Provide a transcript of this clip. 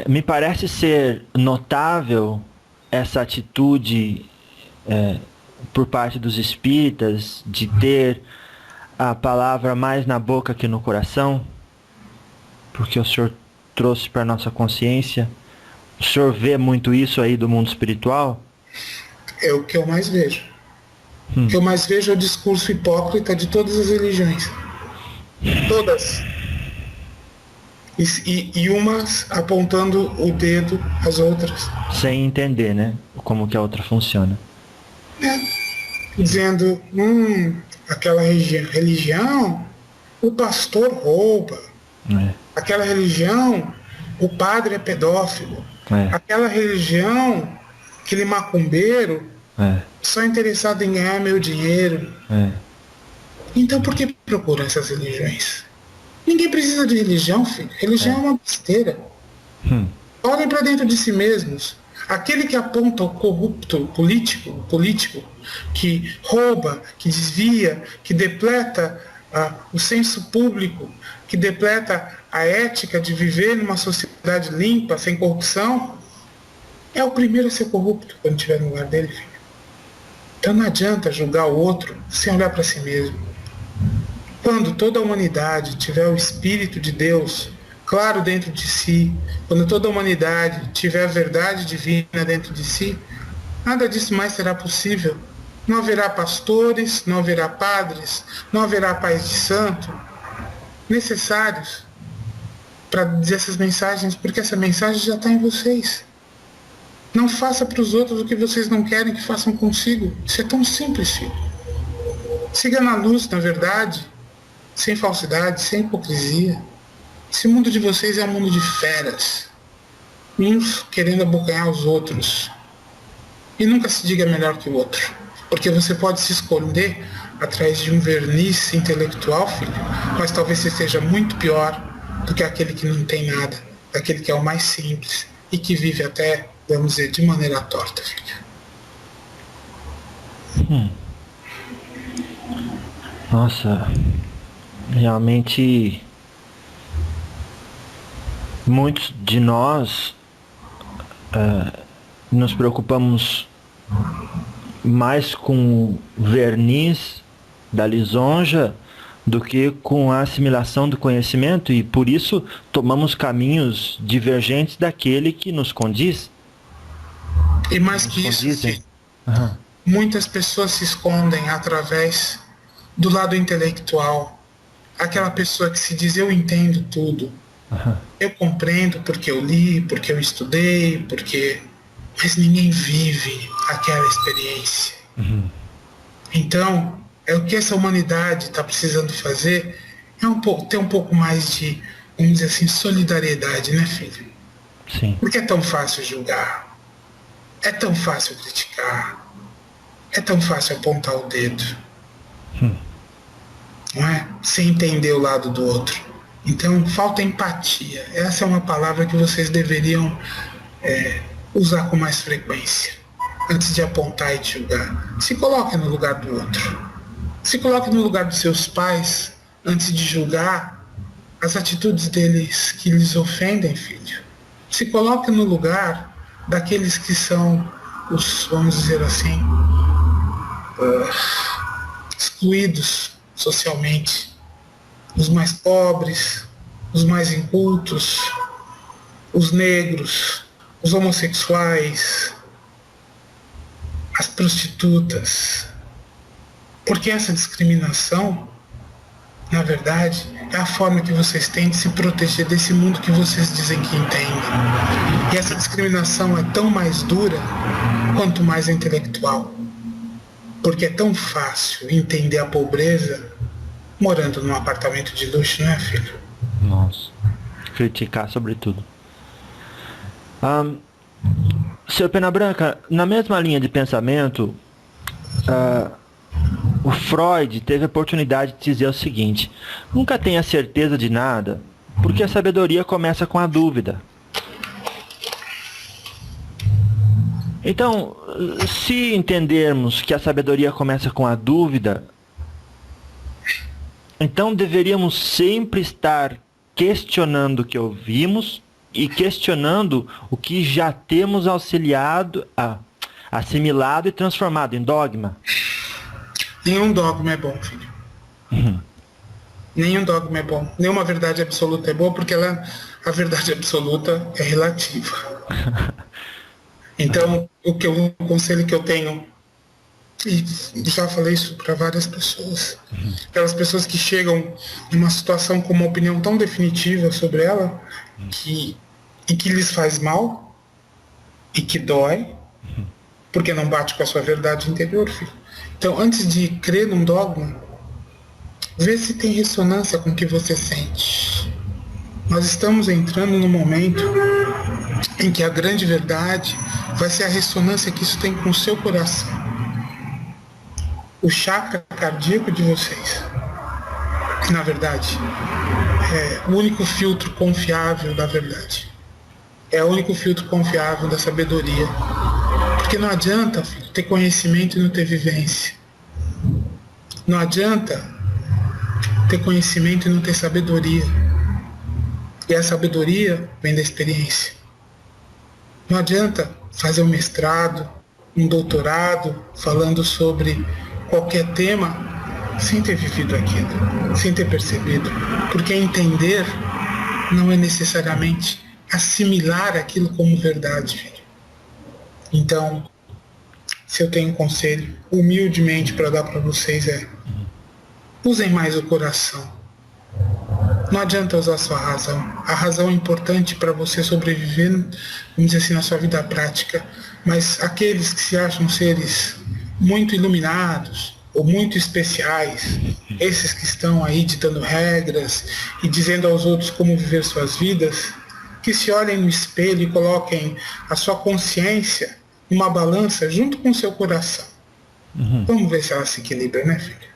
Me parece ser notável essa atitude por parte dos espíritas de ter a palavra mais na boca que no coração, porque o senhor trouxe para nossa consciência. O senhor vê muito isso aí do mundo espiritual? É o que eu mais vejo. O que Hum, eu mais vejo é o discurso hipócrita de todas as religiões. Todas. E umas apontando o dedo às outras. sem entender, né? Como que a outra funciona. Né? Dizendo, aquela religião, o pastor rouba. É, Aquela religião, o padre é pedófilo. é, Aquela religião, aquele macumbeiro, é, só interessado em ganhar meu dinheiro. é. Então por que procuram essas religiões? Ninguém precisa de religião, filho. Religião é uma besteira. Hum, Olhem para dentro de si mesmos. Aquele que aponta o corrupto político, que rouba, que desvia, que depleta o senso público, que depleta a ética de viver numa sociedade limpa, sem corrupção, é o primeiro a ser corrupto quando estiver no lugar dele, filho. Então não adianta julgar o outro sem olhar para si mesmo. Quando toda a humanidade tiver o Espírito de Deus claro dentro de si, quando toda a humanidade tiver a verdade divina dentro de si, nada disso mais será possível. Não haverá pastores, não haverá padres, não haverá pais de santo necessários para dizer essas mensagens, porque essa mensagem já está em vocês. Não faça para os outros o que vocês não querem que façam consigo. Isso é tão simples, filho. Siga na luz, na verdade, sem falsidade, sem hipocrisia. Esse mundo de vocês é um mundo de feras, uns querendo abocanhar os outros. E nunca se diga melhor que o outro, porque você pode se esconder atrás de um verniz intelectual, filho, mas talvez você seja muito pior do que aquele que não tem nada, daquele que é o mais simples e que vive até, vamos dizer, de maneira torta, filho. Nossa, realmente muitos de nós nos preocupamos mais com o verniz da lisonja do que com a assimilação do conhecimento e por isso tomamos caminhos divergentes daquele que nos condiz. E mais Nos que isso, condizem. filho, Aham, muitas pessoas se escondem através do lado intelectual. Aquela pessoa que se diz eu entendo tudo, aham. eu compreendo porque eu li, porque eu estudei, porque. Mas ninguém vive aquela experiência. Então, é o que essa humanidade está precisando fazer é ter um pouco mais de, vamos dizer assim, solidariedade, né, filho? Sim. Porque é tão fácil julgar, é tão fácil criticar, é tão fácil apontar o dedo, não é? Sem entender o lado do outro. Então, falta empatia. Essa é uma palavra que vocês deveriam usar com mais frequência, antes de apontar e de julgar. Se coloque no lugar do outro. Se coloque no lugar dos seus pais, antes de julgar as atitudes deles que lhes ofendem, filho. Se coloque no lugar daqueles que são os, vamos dizer assim, excluídos socialmente. Os mais pobres, os mais incultos, os negros, os homossexuais, as prostitutas. Porque essa discriminação, na verdade, é a forma que vocês têm de se proteger desse mundo que vocês dizem que entendem. E essa discriminação é tão mais dura quanto mais intelectual. Porque é tão fácil entender a pobreza morando num apartamento de luxo, né, filho? Nossa. Criticar sobretudo. Senhor Pena Branca, na mesma linha de pensamento, o Freud teve a oportunidade de dizer o seguinte: nunca tenha certeza de nada, porque a sabedoria começa com a dúvida. Então, se entendermos que a sabedoria começa com a dúvida, então deveríamos sempre estar questionando o que ouvimos e questionando o que já temos assimilado e transformado em dogma. Nenhum dogma é bom, filho. Nenhum dogma é bom. Nenhuma verdade absoluta é boa, porque a verdade absoluta é relativa. Então, o conselho que eu tenho, e já falei isso para várias pessoas, aquelas pessoas que chegam em uma situação com uma opinião tão definitiva sobre ela, e que lhes faz mal, e que dói, porque não bate com a sua verdade interior, filho. Então, antes de crer num dogma, vê se tem ressonância com o que você sente. Nós estamos entrando no momento em que a grande verdade vai ser a ressonância que isso tem com o seu coração. O chakra cardíaco de vocês, que na verdade é o único filtro confiável da verdade. É o único filtro confiável da sabedoria. Porque não adianta, filho, ter conhecimento e não ter vivência. Não adianta ter conhecimento e não ter sabedoria. E a sabedoria vem da experiência. Não adianta fazer um mestrado, um doutorado, falando sobre qualquer tema, sem ter vivido aquilo, sem ter percebido. Porque entender não é necessariamente assimilar aquilo como verdade, filho. Então, se eu tenho um conselho, humildemente, para dar para vocês usem mais o coração. Não adianta usar sua razão. A razão é importante para você sobreviver, vamos dizer assim, na sua vida prática. Mas aqueles que se acham seres muito iluminados ou muito especiais, esses que estão aí ditando regras e dizendo aos outros como viver suas vidas, que se olhem no espelho e coloquem a sua consciência numa balança junto com o seu coração. Vamos ver se ela se equilibra, né, filho?